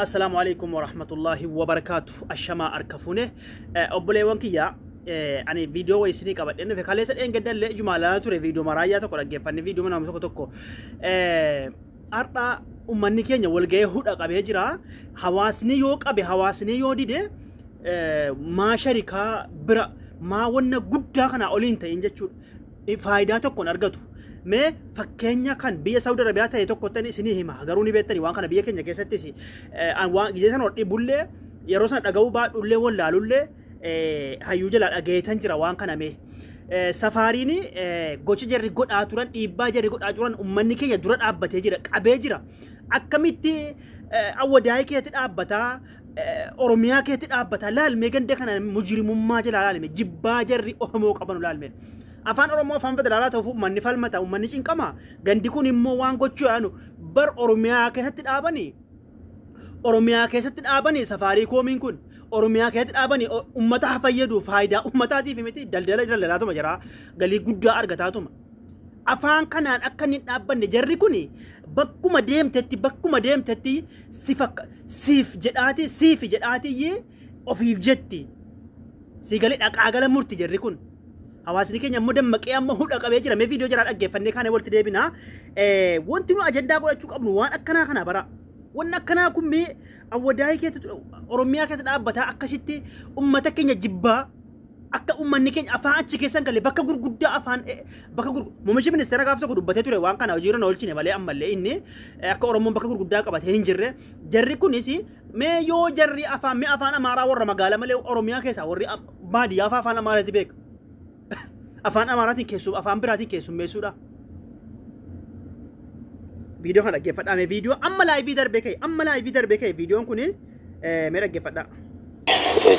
السلام عليكم ورحمة الله وبركاته. الشماء أركفونه أبولي وانكيا يعني فيديو ويسنيك أبد إنه في خالص إن جدا لإجمالا ترى فيديو مرايا تقول أجيب فني فيديو من أمسكه تكو أرتا أمني كينيا والجيه هود أبي هجرا حواسني يوك أبي حواسني يودي ده ما شركة برا ما ونا جدا كنا أولين تينجا شو فايدة تكون أرجعتو मैं फक्केन्या खान बिया साउदी अरबिया था ये तो कोतनी सिनी हिमा गरुनी बेतनी वहाँ खान बिया के जगह से तीसी वहाँ जैसे नोटी बुल्ले ये रोज़ अगाऊ बात उल्ले वो लालुल्ले हायुजे लाल अगेथन चिरा वहाँ खान में सफारी ने गोचे जरी गोट आतुरन इब्बा जरी गोट आतुरन उम्मनी के यदुरन आप बते जिरा अबे जिरा अकमिती अवधाय के यतित आप बता ओरोमिया के यतित आप बता लाल में गंदे खान मुजरिम मुम्मा जला लाल में जिब्बा जरी ओहमो कबन लाल में afaan oromoo afaan federaalaa ta'uuf manni falmata ummanni cinqama gandi kun immoo waan gochuu yaanu bar oromiyaa keessatti dhaabani safaarii koomiin kun oromiyaa keessatti dhaabani ummata fayyadu faayidaa ummataatiif miti daldalaatuma jira galii guddaa argataatuma afaan kanaan akka inni dhaabbanne jarri kun bakkuma deemtetti siif jedhaati ofiif jetti si galee dhaqaagala murti jarri kun hawaasni keenya mudam maqiyamma hudha qabee jira mee video jira dhaggeeffannee kaane walitti deebina wanti nu ajandaa godhachuu qabnu waan akkanaa kana bara waan akkanaa kun mee awwadaay keetti oromiyaa keetti dhaabbataa akkasitti ummata keenya jibbaa akka ummanni keenya afaan achi keessan galee bakka gurguddaa afaan muumichi ministeera gaaf tokko dubbatee ture waan kana hojiirra oolchine malee ammallee inni akka oromoon bakka gurguddaa qabatee hin jirre jarri kunis mee yoo jarri afaan amaaraa warra magaalaa malee oromiyaa keessaa warri baadiyyaa afaan amaaraatti beeku afaan amaaraatiin keessum afaan biraatiin keessummeessuudha viidiyoo kana dhaggeeffadhaa viidiyoo amma laayivii darbee ka'e viidiyoon kun mee dhaggeeffadhaa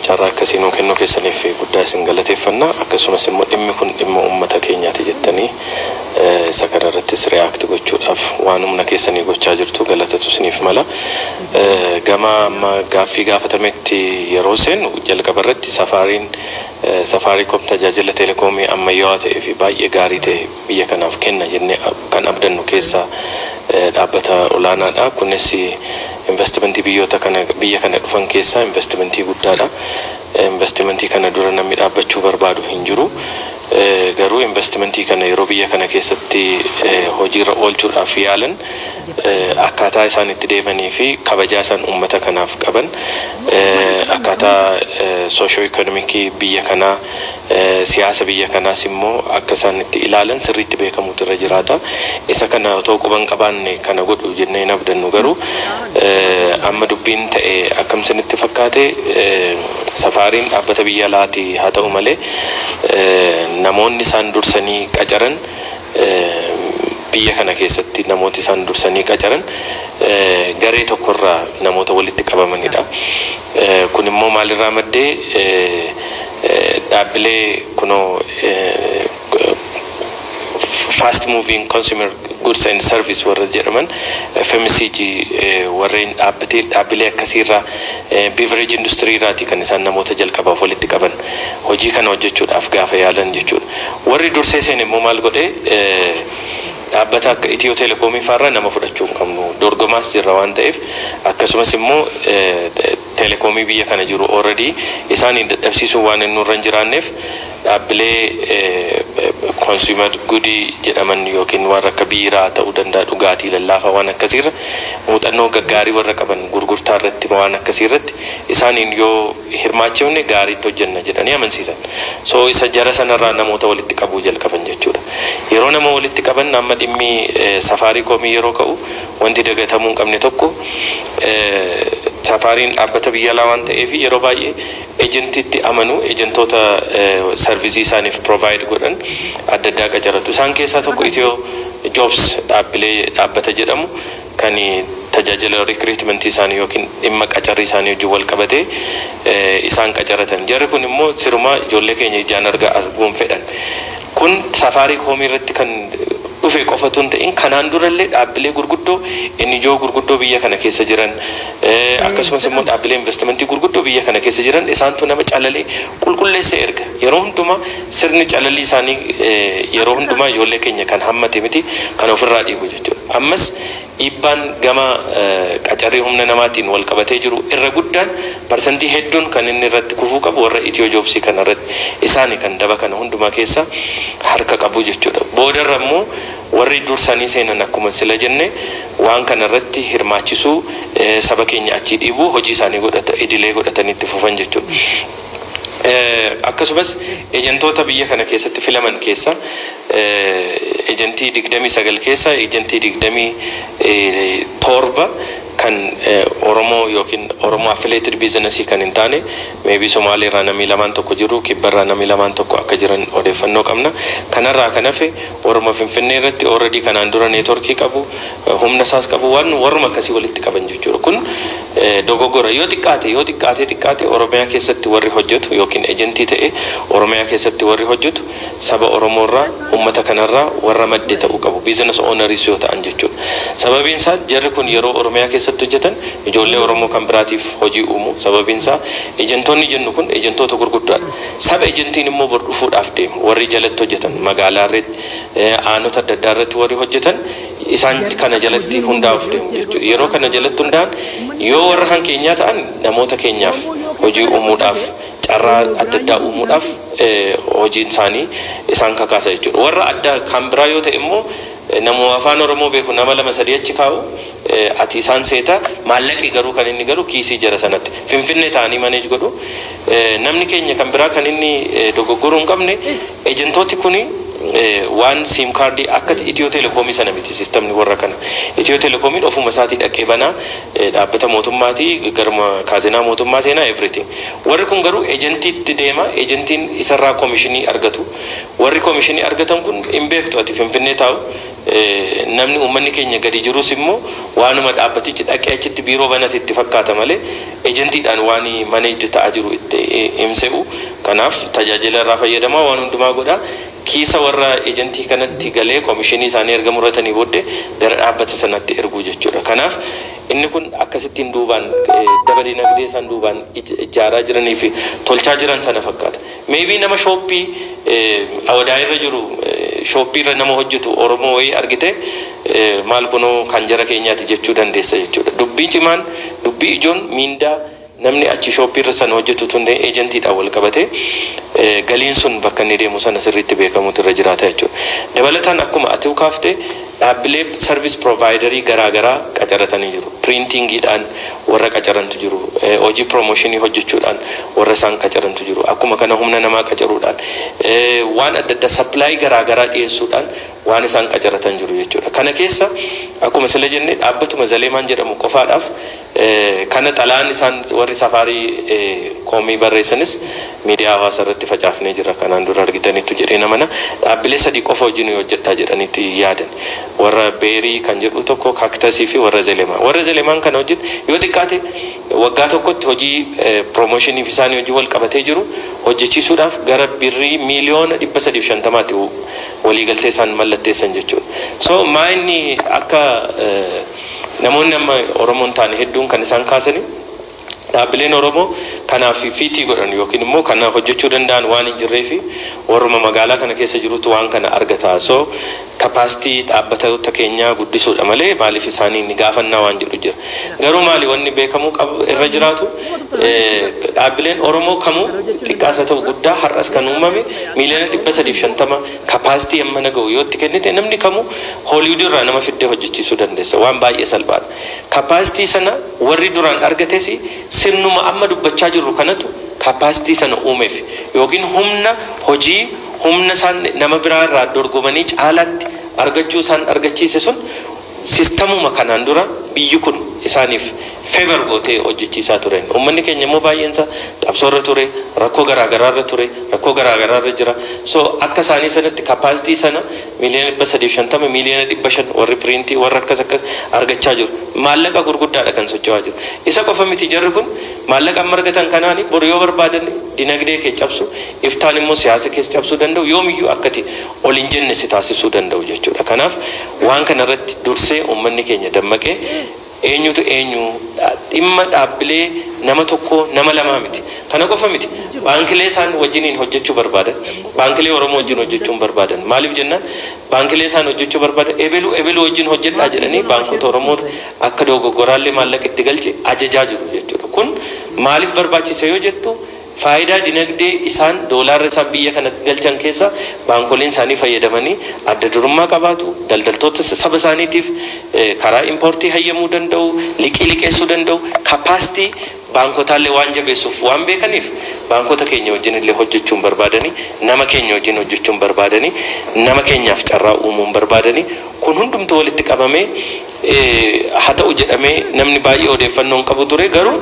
carraa akkasii nuu kennuu keessaniif guddaa isin galateeffanna akkasumas immoo dhimmi kun dhimma uummata keenyaati jettanii isa kana irrattis reaakti gochuudhaaf waan humna keessanii gochaa jirtu galatatu isiniif mala gama amma gaaffii gaafatametti yeroo seenu jalqaba irratti Safaariikoom tajaajila telekoomii ammayyaawaa ta'ee fi baay'ee gaarii ta'e biyya kanaaf kenna jennee kan abdannu keessaa dhaabbata olaanaadha kunis investimentii biyya kana dhufan keessaa investimentii guddaadha investimentii kana dura namni dhaabbachuu barbaadu hin jiru garuu investimentii kana yeroo biyya kana keessatti hojiirra oolchuudhaaf yaalan akkaataa isaan itti deemanii fi kabajaa isaan uummata kanaaf qaban akkaataa soosho-ikonomikii biyya kanaa siyaasa biyya kanaas immoo akka isaan itti ilaalan sirriitti beekamuutu irra jiraata isa kana otoo quban qabaanne kana godhu jennee hin abdannu garuu amma dubbiin ta'e akkamsinitti fakkaate safaariin dhaabbata biyya alaatii haa ta'u malee namoonni isaan dursanii qacaran biyya kana keessatti namooti isaan dursanii qacaran garee tokkorraa namoota walitti qabamanidha kun immoo maalirraa maddee dhaabbilee kunoo fast moving consumer goods and service warra jedhaman FMCG warreen dhaabbilee akkasiirraa beverage industry irraati kan isaan namoota jalqabaaf walitti qaban hojii kana hojjechuudhaaf gaafa yaalan jechuudha warri dursee seen immoo maal godhe dhaabbata akka Itiyoo Telekoomii faarraa nama fudhachuu hin qabnu dorgomaas jirra waan ta'eef akkasumas immoo telekoomii biyya kana jiru already isaaniin dadhabsiisuu waan hin nurra hin jiraanneef dhaabbilee consumer goodii jedhaman yookiin warra akka biiraa ta'uu danda'a dhugaatii lallaafaa waan akkasiirra muuxannoo gaggaarii warra qaban gurgurtaa irratti waan akkasiirratti isaaniin yoo hirmaachifne gaariitti hojjenna jedhanii amansiisan so isa jara sanarraa namoota walitti qabuu jalqaban jechuudha yeroo nama walitti qaban amma dhimmi safaariikoomii yeroo ka'u wanti dagatamuu hin qabne tokko safaariin dhaabbata biyya alaa waan ta'eef yeroo baay'ee ejentiitti amanu ejentoota sarvisii isaaniif provide godhan adda addaa qacaratu isaan keessaa tokko Itiyoo Jobs dhaabbata jedhamu kan tajaajila recruitment isaanii yookiin dhimma qacarrii isaanii wajjin wal qabatee isaan qacaratan jarri kun immoo sirumaa ijoollee keenya ijaan arguun fedhan kun safaariikoomii irratti kan dhufe qofatuun ta'in kanaan durallee dhaabbilee gurguddoo NGO gurguddoo biyya kana keessa jiran akkasumas immoo dhaabbilee investimentii gurguddoo biyya kana keessa jiran isaantu nama calalee qulqulleessee erga yeroo hundumaa sirni calalii isaanii yeroo hundumaa ijoollee keenya kan hammate miti kan ofirraa dhiibu jechuudha ammas dhiibbaan gama qacarrii humna namaatiin wal qabatee jiru irra guddaan parsantii hedduun kan inni irratti kufuu qabu warra Itiyoo Joobsii kana irratti isaanii kan daba kana hundumaa keessa harka qabu jechuudha. Boodarra immoo warri dursanii seenan akkuma sila jenne waan kana irratti hirmaachisuu saba keenya achii dhiibuu hojii isaanii idilee godhatanii itti fufan jechuudha. Akkasumas ejentoota biyya kana keessatti filaman keessa ejentii 29 keessa ejentii 27 kan Oromoo yookiin Oromoo affiliated business kan hin taane maybe Somaalee irraa namni lamaan tokko jiru Kibba irraa namni lamaan tokko akka jiran odeeffannoo qabna. Kanarraa kan hafe Oromoo Finfinnee irratti already kanaan dura neetworkii qabu humna isaas qabu waan warruma akkasii walitti qaban jechuudha. Kun dogoggora yoo xiqqaate Oromiyaa keessatti warri hojjetu yookiin ejentii ta'e Oromiyaa keessatti warri hojjetu saba Oromoo irraa uummata kanarraa warra madde ta'uu qabu business owners yoo ta'an jechuudha. Sababiin isaa jarri kun yeroo Oromiyaa keessatti hojjetan ijoollee Oromoo kan biraatiif hojii uumu. Sababiin isaa ejentoonni jennu kun ejentoota gurguddaadha. Saba ejentiin immoo bor dhufuudhaaf deemu warri jalatti hojjetan magaalaa irratti aanota adda addaa irratti warri hojjetan isaan kana jalatti hundaa'uuf deemu jechuudha. Yeroo kana jalatti hundaa'an yoo warra hankeenyaa ta'an namoota keenyaaf hojii uumuudhaaf carraa adda addaa uumuudhaaf hojiin isaanii isaan kakaasa jechuudha. Warra adda kan biraa yoo ta'e immoo namoo afaan Oromoo beeku nama 2-3 achi kaa'u ati isaan seeta maallaqi garuu kan inni garuu kiisii jara sanatti Finfinnee ta'anii manage godhu. Namni keenya kan biraa kan inni dogoggoruu hin qabne ejentooti kuni waan sim cardii akka Itiyoo Telekoomii sana miti sistemni warra kana. Itiyoo Telekoomiin ofuma isaatii dhaqee banaa dhaabbata mootummaatii garma kaazinaa mootummaa seenaa everything. Warri kun garuu ejentiitti deema ejentiin isarraa koomishinii argatu. Warri koomishinii argatan kun hin beektu ati Finfinnee taa'u. Namni uummanni keenya gadi jirus immoo waanuma dhaabbatichi dhaqee achitti biiroo banate itti fakkaata malee ejentiidhaan waan managed ta'aa jiru itti himse'u. Kanaaf tajaajila irraa fayyadamaa waan hundumaa godhaa. Kiisa warra ejentii kanatti galee koomishinii isaanii erga muratanii booddee gara dhaabbata sanatti erguu jechuudha. Kanaaf inni kun akkasittiin duubaan daba dinagdee isaan duubaan ijaaraa jiranii fi tolchaa jiran sana fakkaata. Maybe nama shooppii awadaa irra jiru shooppii irra nama hojjetu Oromoo wayii argite maal kunoo kan jara keenyaati jechuu dandeessa jechuudha. Dubbii cimaan dubbii ijoon miindaa namni achi shooppii irra sana hojjetu tunde ejentiidhaan wal qabate galiin sun bakka inni deemu sana sirriitti beekamuutu irra jiraata jechuudha. Dabalataan akkuma ati kaaftee dhaabbilee service providerii garaagaraa qacaratanii jiru. Printingiidhaan warra qacarantu jiru. Hojii promotionii hojjechuudhaan warra isaan qacarantu jiru. Akkuma kana humna namaa qacaruudhaan waan adda addaa supply garaagaraa dhiyeessuudhaan waan isaan qacaratan jiru jechuudha. Kana keessa akkuma sila jenne dhaabbatuma Zaleemaan jedhamu qofaadhaaf kana xalaan isaan warri safaarii koomii barreessanis miidiyaa hawaasaa irratti facaafnee jira. Kanaan dura argitaniitu jedhee namana dhaabbilee 3 qofa wajjin hojjedhaa jedhaniitti yaadan. Warra Beerii kan jedhu tokko Kaktasii fi warra Zaleemaan. Warra Zaleemaan kana wajjin yoo xiqqaate waggaa tokkotti hojii promotionii fi isaanii hojii wal qabatee jiru hojjechiisuudhaaf gara birrii miliyoona 350tti waliigaltee isaan mallatteessan jechuudha. So maayinni akka namoonni amma Oromoon taane hedduun kan isaan kaasanii dhaabbileen Oromoo kanaaf fiitii godhan yookiin immoo kana hojjechuu danda'an waan hin jirree fi warruma magaalaa kana keessa jirutu waan kana argata. So capacity dhaabbatoota keenyaa guddisuudha malee maaliif isaanii ni gaafannaa waan jedhu jira. Garuu maali wanni beekamuu qabu irra jiraatu dhaabbileen Oromoo kamuu xiqqaasa ta'u guddaa har'as kan uumame miliyoona 350 capacity amma naga'u yoo itti kennite namni kamuu Hollywood irraa nama fiddee hojjechiisuu dandeessa waan baay'ee salphaadha. Capacity sana warri duraan argates sirnuma amma dubbachaa jirru kanatu capacity sana uumeef yookiin humna hojii humna isaan nama biraa irraa dorgomanii caalaatti argachuu isaan argachiise sun sistemuma kanaan dura biyyi kun isaaniif favor gootee hojjechiisaa turan. Uummanni keenya immoo baay'eensa qabsoorra ture, rakkoo garaagaraarra ture, rakkoo garaagaraarra jira. So akka isaanii sanatti capacity sana miliyoona 350 miliyoona 500 warri printii warra akkas argachaa jiru. Maallaqa gurguddaadha kan socho'aa jiru. Isa qofa miti jarri kun maallaqa amma argatan kanaani boru yoo barbaadan dinagdee kee cabsu iftaan immoo siyaasa keessa cabsuu danda'u yoomiyyuu akkati ol hin jenne si taasisuu danda'u jechuudha. Kanaaf waan kana irratti dursee uummanni keenya dammaqee eenyutu eenyu dhimma dhaabbilee nama tokko nama lamaa miti. kana qofa miti baankilee isaan wajjiniin hojjechuu barbaadan baankilee Oromoo wajjin hojjechuun barbaadan maaliif jennaan baankilee isaan hojjechuu barbaadan ebelu wajjin hojjedhaa jedhanii baankota Oromoo akka dogoggoraallee maallaqa itti galche ajajaa jiru jechuudha kun maaliif barbaachise yoo jettu faayidaa dinagdee isaan doolaarra isaan biyya kana galchan keessa baankoleen isaanii fayyadamanii adda durummaa qabaatu daldaltoota saba isaaniitiif karaa importii hayyamuu danda'u liqeessuu danda'u kapaasitii baankotaallee waan jabeessuuf waan beekaniif baankota keenya wajjin illee hojjechuun barbaadanii nama keenya wajjin hojjechuun barbaadanii nama keenyaaf carraa uumuun barbaadanii kun hundumtuu walitti qabamee haa ta'u jedhamee namni baay'ee odeeffannoo hin qabu ture garuu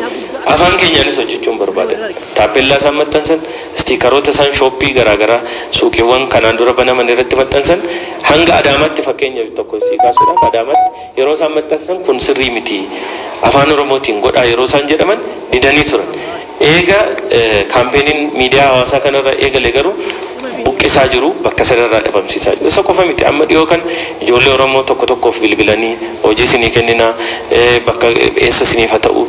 afaan keenyaanis hojjechuun barbaadan taappellaa isaan maxxansan stiikaroota isaan shooppii garaagaraa suuqiiwwan kanaan dura banaman irratti maxxansan hanga Adaamaatti fakkeenyaaf tokko sii kaasuudhaaf Adaamaatti yeroo isaan maxxansan kun sirrii miti afaan Oromootiin godhaa yeroo isaan jedhaman didanii turan eega kaampeenin miidiyaa hawaasaa kanarra eegale garuu buqqisaa jiru bakka sadarraa dhabamsiisaa jiru isa qofa miti amma dhiyoo kan ijoollee Oromoo tokko tokkoof bilbilanii hojii isinii kennina bakka eessa isiniif haa ta'u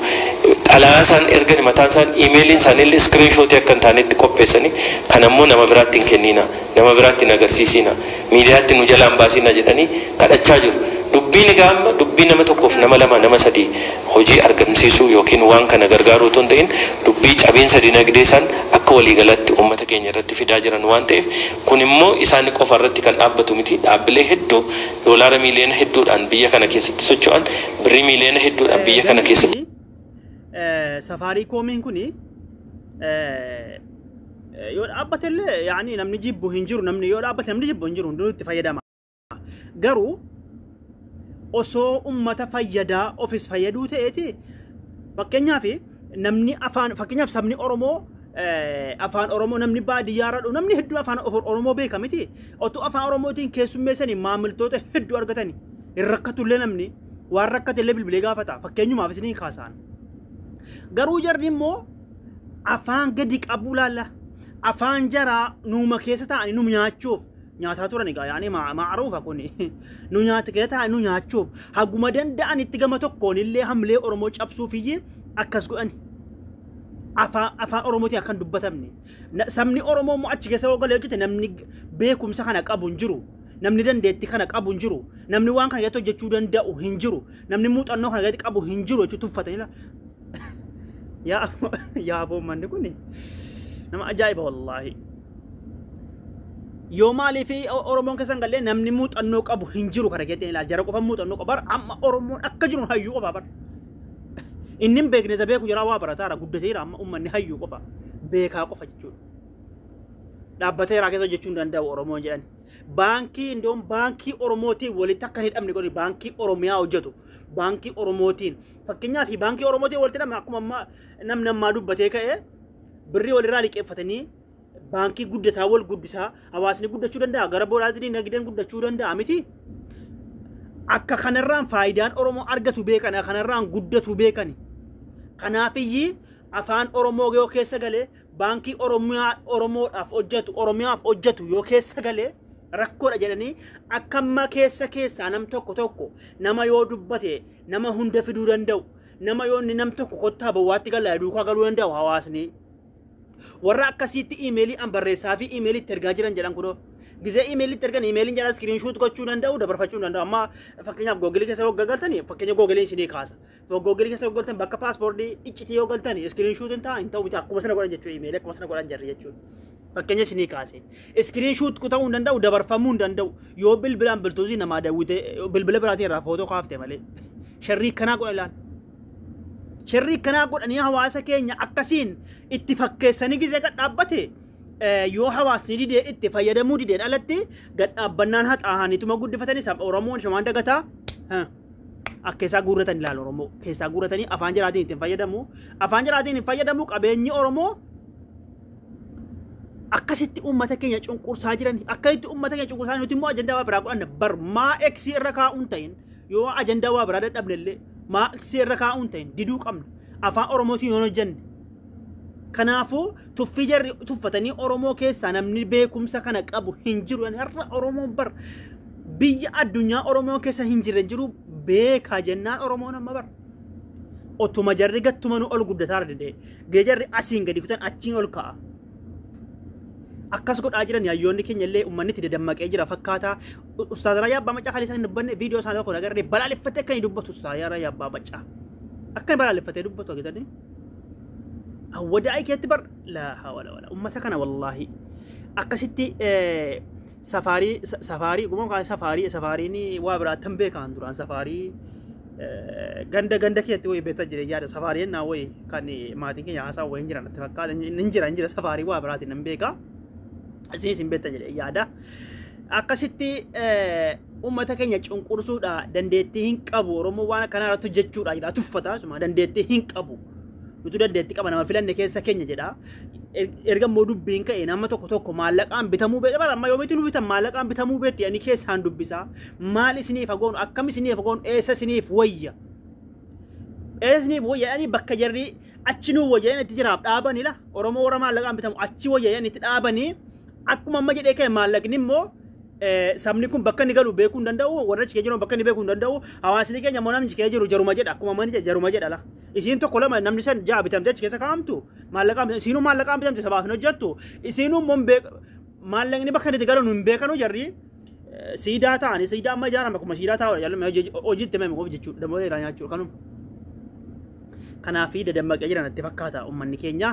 xalaasaan erga mataan isaan iimeeliin isaaniillee iskiriinshootii akka hin taanetti qopheessanii kan ammoo nama biraatti hin kennina nama biraatti hin agarsiisina miidiyaatti nu jalaan baasina jedhanii kadhachaa jiru dubbiin egaa amma dubbii nama tokkoof nama lama nama sadii hojii argamsiisuu yookiin waan kana gargaaruu otoo hin ta'in dubbii cabiinsa dinagdee isaan akka waliigalatti uummata keenya irratti fidaa jiran waan ta'eef kun immoo isaan qofa irratti kan dhaabbatu miti dhaabbilee hedduu doolaara miiliyoona hedduudhaan biyya kana keessatti socho'an birrii miiliyoona hedduudhaan biyya kana keessatti Safaarikoomiin kuni yoo dhaabbatelle yaani namni jibbu hin jiru namni yoo dhaabbate namni jibbu hin jiru hunduu itti fayyadama garuu osoo ummata fayyadaa ofis fayyaduu ta'eeti fakkeenyaaf namni afaan fakkeenyaaf sabni Oromoo afaan Oromoo namni baadiyyaarra dhufu namni hedduu afaan Oromoo beeka miti otoo afaan Oromootiin keessummeessanii maamiltoota hedduu argatanii hin rakkatullee namni waan rakkatellee bilbilee gaafata fakkeenyumaaf isinii kaasaan garuu jarri immoo afaan gadi qabu laalla afaan jaraa nuuma keessa ta'anii nu nyaachuuf nyaataa turan egaa yaani maaruufa kuni nu nyaata keessa ta'anii nu nyaachuuf haguma danda'an itti gama tokkoon illee hamlee Oromoo cabsuuf iyyee akkas godhani afaan Oromootiin akkan dubbatamne sabni Oromoo immoo achi keessa ogalee hojjete namni beekumsa kana qabu hin jiru namni dandeetti kana qabu hin jiru namni waan kana gadi hojjechuu danda'u hin jiru namni muuxannoo kana gadi qabu hin jiru jechuun tuffatanii يا أبو من نقولني نما أجايب والله يوم علي في أورمون كسان قال لي نمني موت النوك أبو هنجرو كرجتين لا جرى كفا موت النوك بار أما أورمون أكجرون هيو بابر إنم بيك نزبيك وجرا وابر ترى قد تيرا أما أمني هيو كفا بيك ها كفا جتون دابتي راكي جتون دندا أورمون جان بانكي إندوم بانكي أورموتي ولي تكنيت أمني قولي بانكي أورميا وجتو بانكي أورموتين فكنيا في بانكي أورموتي ولتنا معكم أما نم دبتي كأي بري ولي رالي كيف فتني بانكي قد تاول قد بسا أواسني قد تشودن دا غربو رادني نجدن قد تشودن دا أمتي أكا خنران فايدان أورمو أرجتو بيكاني خنران قد تو بيكاني خنافي أفان أورمو يو كيسا غالي بانكي أورمو أف أوجتو يو كيسا غالي ركور أجلني أكما كيسا نم توكو نما يو دبتي نما هند في دوران دو نما يو نم توكو كتا بواتي غالا دوكا غلوان دو هواسني ورا أكاسيتي إيميلي أمبرسا في إيميلي ترغاجران جلان كدو gize email tergan email jala screenshot gochuu danda'u dabarfachuu danda'u amma fakkeenyaaf Google keessa galtanii fakkeenya Google isinii kaasa Google keessa galtan bakka passportii iccitii yoo galtanii screenshot ta'a hin ta'u akkuma sana godhan jechuu email akkuma sana godhan jarri jechuudha fakkeenya isinii kaase screenshot ku ta'uu danda'u dabarfamuu danda'u yoo bilbilaan biltuuzi namaa daawwite bilbila biraatiin irraa footoo kaafte malee sharrii kanaa godhan ilaan sharrii kanaa godhanii hawaasa keenya akkasiin itti fakkeessanii gize gad dhaabbate yoo hawaasni didee itti fayyadamuu dideen alatti gad dhaabbannaan haxaahaniituma guddifatanii saba Oromoon shamaan dagataa akka isaa guurratan ilaal Oromoo keessaa guurratanii afaan jiraatiin ittiin fayyadamu afaan jiraatiin hin fayyadamu qabeenyi Oromoo akkasitti uummata keenya cunqursaa jiran akkasitti uummata keenya cunqursaa nuti immoo ajandaa waa biraa godhanne bar maa eksi irra kaa'uun ta'in yoo ajandaa waa biraa dadhabnellee maa eksi irra kaa'uun ta'in diduu qabna afaan Oromootiin yoo hojjenne kanaafu tuffii jarri tuffatanii Oromoo keessaa namni beekumsa kana qabu hin jiru har'a Oromoon bar biyya addunyaa Oromoo keessa hin jirre jiru beekaa jennaan Oromoon amma bar otuma jarri gattumanu ol guddataa dide geejarri asiin gadi kutan achiin ol ka'a akkas godhaa jiran hayyoonni keenya illee ummanni itti dammaqee jira fakkaata ustaaz Raayyaa Abbaa Maccaa kan isaan dubbanne viidiyoo isaanii tokko agarree balaaleffatee akka inni dubbatu ustaaz Raayyaa Abbaa Maccaa akka balaaleffatee dubbatu agartanii awwadaa ikeetti bar la hawla wala ummata kana wallahi akkasitti safaarii gumoo kan safaariin waa biraatan beekan duraan safaarii ganda keetti way beeta jire yaada safaariin naa way kan maatiin keenya haasaa way jiran itti fakkaata injira safaarii waa biraatiin nan beeka isin beeta jire yaada akkasitti ummata keenya cunqursuudha dandeettii hin qabu oromoo waan kana irratti hojjechuudha jedha tuffata suma dandeettii hin qabu nuti dandeettii qaba nama filanne keessa keenya jedha erga moo dubbiin ka'e nama tokko maallaqaan bitamuu beeka bara amma yoomitti nu bitan maallaqaan bitamuu beetti ani keessaan dubbisa maal isiniif hagoon akkam isiniif hagoon eessa isiniif wayya ani bakka jarri achi nu wayya itti jiraaf dhaabanila oromoo warra maallaqaan bitamu achi wayya itti dhaabanii akkuma amma jedhee ka'e maallaqni immoo sabni kun bakka inni galu beekuu hin danda'u warra achi jiran bakka inni beekuu hin danda'u hawaasni keenya immoo namni kee jiru jaruma jedha akkuma mani jaruma jedha la isiin tokko lama namni san jaa bitamte achi keessa kaa'amtu maallaqaan isiinuu maallaqaan bitamte sabaaf hin hojjettu isiinuu immoo maallaqni bakka inni galu hin beekanu jarri siidaa ta'anii siidaa amma ijaarame akkuma siidaa taa'u hojiitti mee qof jechuudha damoo irraa nyaachuu kanuma kanaafi dadammaqee jiran itti fakkaata ummanni keenya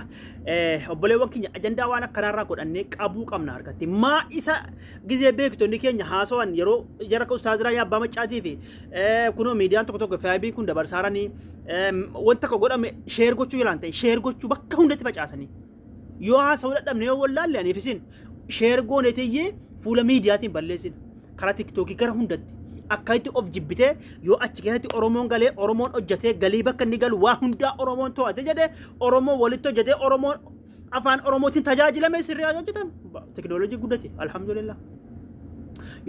obboleewwan keenya ajandaa waan akkanaarraa godhannee qabuu qabna harkatti maa isa gizee beektonni keenya haasawan yeroo jara ka ustaaz Raayyaa Abbaa Maccaatii fi kunoo miidiyaan tokko faayibii kun dabarsaaranii wanta ka godhame sheer gochuu jiran ta'e sheer gochuu bakka hundatti facaasanii yoo haasawuu dadhabne yoo wallaalle aniif isin sheer gooneetiyyee fuula miidiyaatiin balleessin karaa tiktookii gara hundatti akka itti of jibbite yoo achi keessatti oromoon galee oromoon hojjetee galii bakka inni galu waa hundaa oromoon to'ate jedhe oromoon walitti hojjetee oromoon afaan oromootiin tajaajilame sirrii hojjetan teknooloojii guddate alhamdulillah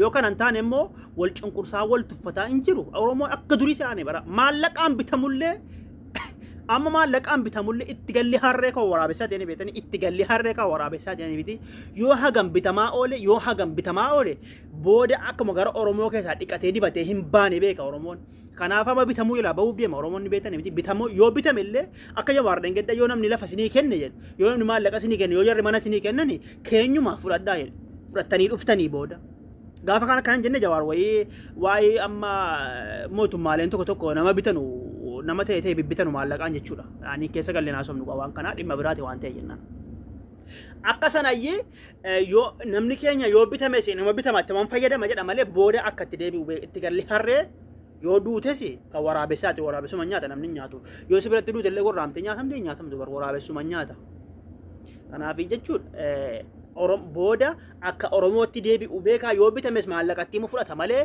yoo kanan taane immoo wal cunqursaa wal tuffataa hin jiru oromoon akka durii isaanii bara maallaqaan bitamullee amma maallaqaan bitamullee itti galli harree kan waraabessaa ta'anii beetanii itti galli harree kan waraabessaa ta'anii biti yoo hagam bitamaa oole booda akkuma gara oromoo keessaa dhiqatee dibatee hin baane beeka oromoon kanaaf amma bitamuu ilaa bahuuf deema oromoonni beetanii biti bitamuu yoo bitamellee akka jabaardeen gedda yoo namni lafa sinii kenne jedhu yoo namni maallaqa sinii kenne yoo jarri mana sinii kennani keenyuma fudhadhaa jedhu fudhattanii dhuftanii booda gaafa kana kan jenne jawaar waa'ee amma mootummaaleen tokko nama bitanu nama ta'e bibbitanu maallaqaan jechuudha ani keessa gallee naasomnu waan kana dhimma biraati waan ta'e jennaan akka sanayyee yoo namni keenya yoo bitame nama bitamaatti waan fayyadama jedha malee booda akka itti deebi'u itti galli harree yoo duutes kan waraabessaati waraabessuma nyaata namni nyaatu yoo si biratti duute illee gorraamte nyaatamtu bar waraabessuma nyaata kanaaf jechuudha booda akka oromootti deebi'u beekaa yoo bitames maallaqatti mu fudhata malee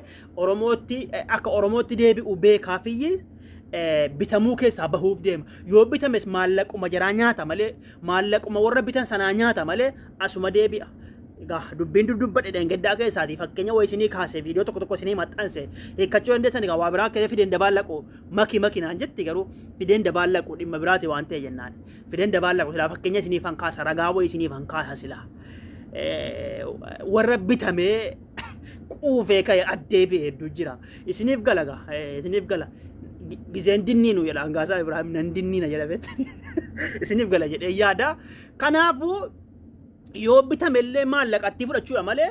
akka oromootti deebi'u beekaafiyyi bitamuu keessaa bahuuf deema yoo bitames maallaquma jaraa nyaata malee maallaquma warra bitan sanaa nyaata malee asuma deebi'a egaa dubbiin dubbadhe dhengeddaa keessaati fakkeenya way isinii kaase viidiyoo tokko isinii maxxanse hiikkachuu dandeessan egaa waa biraa keessa fideen dabaallaqu makinaan jetti garuu fideen dabaallaqu dhimma biraati waan ta'e jennaan fideen dabaallaqu silaa fakkeenya isiniif han kaasa ragaa way isiniif han kaasa silaa warra bitamee quufee ka'e addee bee hedduu jira isiniif gala gizeen dinniinu jedha angaasaa Ibraahim nan dinniina jedha beektanii isiniif gala jedhee yaada kanaafuu yoo bitamellee maallaqatti fudhachuudha malee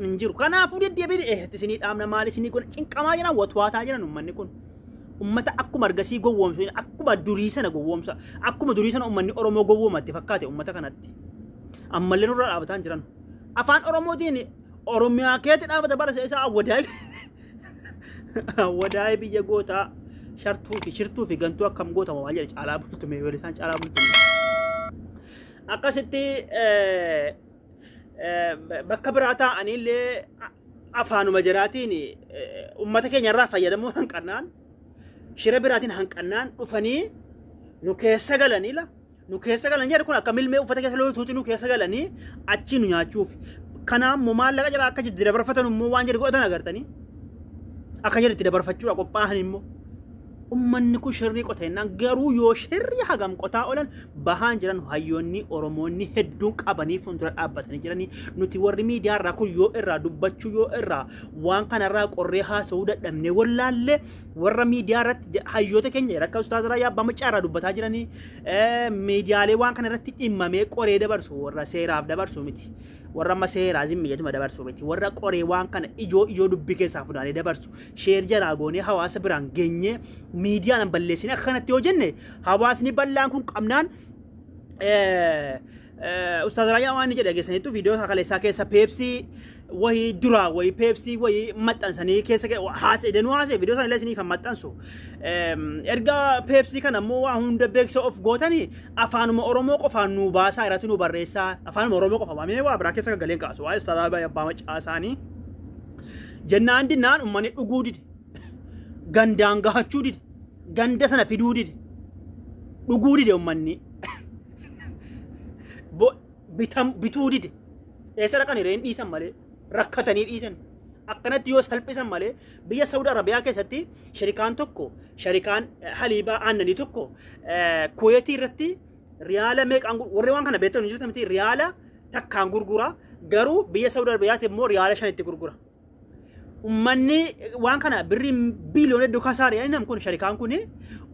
hin jiru kanaafuu deddeebiin isinii dhaabna maal isinii kun cinqamaa jiran watwaataa jiran ummanni kun ummata akkuma argasii gowwoomsu akkuma durii sana gowwoomsa akkuma durii sana ummanni oromoo gowwoomatti fakkaate ummata kanatti ammallee nurra dhaabataan jiran afaan oromootiin oromiyaa keetti dhaabata bara isaa awwadaa'ee biyya gootaa shirtuu fi gantuu akkam gootama waan jedhe caalaa bultume yoo isaan caalaa bultume akkasitti bakka biraa taa'anillee afaanuma jiraatiin ummata keenya irraa fayyadamuu hanqannaan shira biraatiin hanqannaan dhufanii nu keessa galaniila nu keessa galan jedhu kun akka milmee uffata keessa lootuuti nu keessa galanii achi nu nyaachuuf kanaaf maallaqa jira akka jiddira barfatan immoo waan jedhu godhatan agartanii akka jedhu itti dabarfachuudha qophaa'an immoo ummanni kun shirrii qoteenaan garuu yoo shirrii hagam qotaa oolan bahaan jiran hayyoonni oromoonni hedduun qabanii fuuldura dhaabbatanii jiranii nuti warri miidiyaa irraa kun yoo irraa dubbachuu yoo irraa waan kanarraa qorree haasa'uu dadhabne wallaallee warra miidiyaa irratti hayyoota keenya akka ustaaz Raayyaa Abbaa Maccaa irraa dubbataa jiranii miidiyaalee waan kana irratti dhimmamee qoree dabarsu warra seeraaf dabarsu miti. warra maseera zimmi jedhuma dabarsu miti warra qoree waan kana ijoo dubbii keessaa fuudhanii dabarsu sheer jaraa goonee hawaasa biraan geenye miidiyaan balleessine akka kanatti yoo jenne hawaasni bal'aan kun qabnaan ustaaz Raayyaa waan jedhe geessaniitu viidiyoo kaleessaa keessa peepsii wahii dura wahii peepsii wahii maxxansanii keessa haasa'e danuu haasa'e viidiyoo sana illee isiniif maxxansu erga peepsii kana immoo waa hunda beeksisa of gootanii afaanuma oromoo qofaan nu baasaa irratti nu barreessaa afaanuma oromoo qofa waamee waa biraa keessa gagaleen kaasu waa'ee ustaaz Raayyaa Abbaa Maccaa isaanii jennaan dinnaan uummanni dhuguu dide gandaan gahachuu dide ganda sana fiduu dide dhuguu dide uummanni bituu dide eessa dhaqanii reen dhiisan malee rakkatanii dhiisan akkanatti yoo salphisan malee biyya Saudi Arabiyaa keessatti sharikaan tokko sharikaan haliibaa aannanii tokko Kuwaitii irratti riyaala meeqaan warri waan kana beektan jirtan miti riyaala takkaan gurgura garuu biyya Saudi Arabiyaatti immoo riyaala 5tti gurgura ummanni waan kana birrii biiliyoona hedduu kasaare nam kun sharikaan kun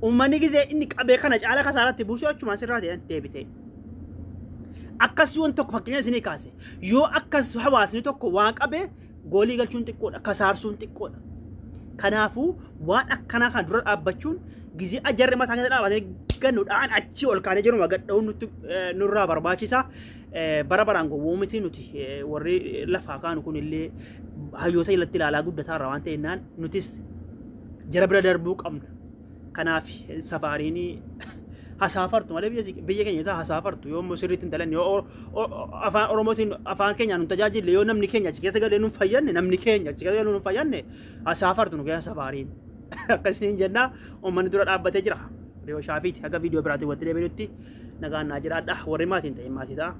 ummanni gizee inni qabee kana caala kasaaratti buusuu achumaan sirraa ta'an deebite akkas yoon tokko fakkeenya isinii kaase yoo akkas hawaasni tokko waan qabe goolii galchuun xiqqoodha kasaarsuun xiqqoodha kanaafuu waan akkanaa kan dura dhaabbachuun gizii ajarri mataa keessa dhaabatee gannuudhaan achi ol kaanee jiru magadha'uun nutti nurraa barbaachisa bara baraan gowwoo miti nuti warri lafaa kaanu kun illee hayyoota ilatti ilaalaa guddataa irraa waan ta'ennaan nutis jara bira darbuu qabna kanaaf safaariin hasaafartu malee biyya keenya isaa hasaafartu yoo sirriitti hin talan yoo afaan oromootiin afaan keenyaan nu tajaajille yoo namni keenya achi keessa galee nu fayyanne namni keenya achi keessa galee nu fayyanne hasaafartu nu keessa safaariin akkasiin jennaa uummanni dura dhaabbatee jira riyoo shaafiiti akka viidiyoo biraatiin walitti deebinutti nagaan naa jiraadha warri maatiin ta'e maatii ta'a.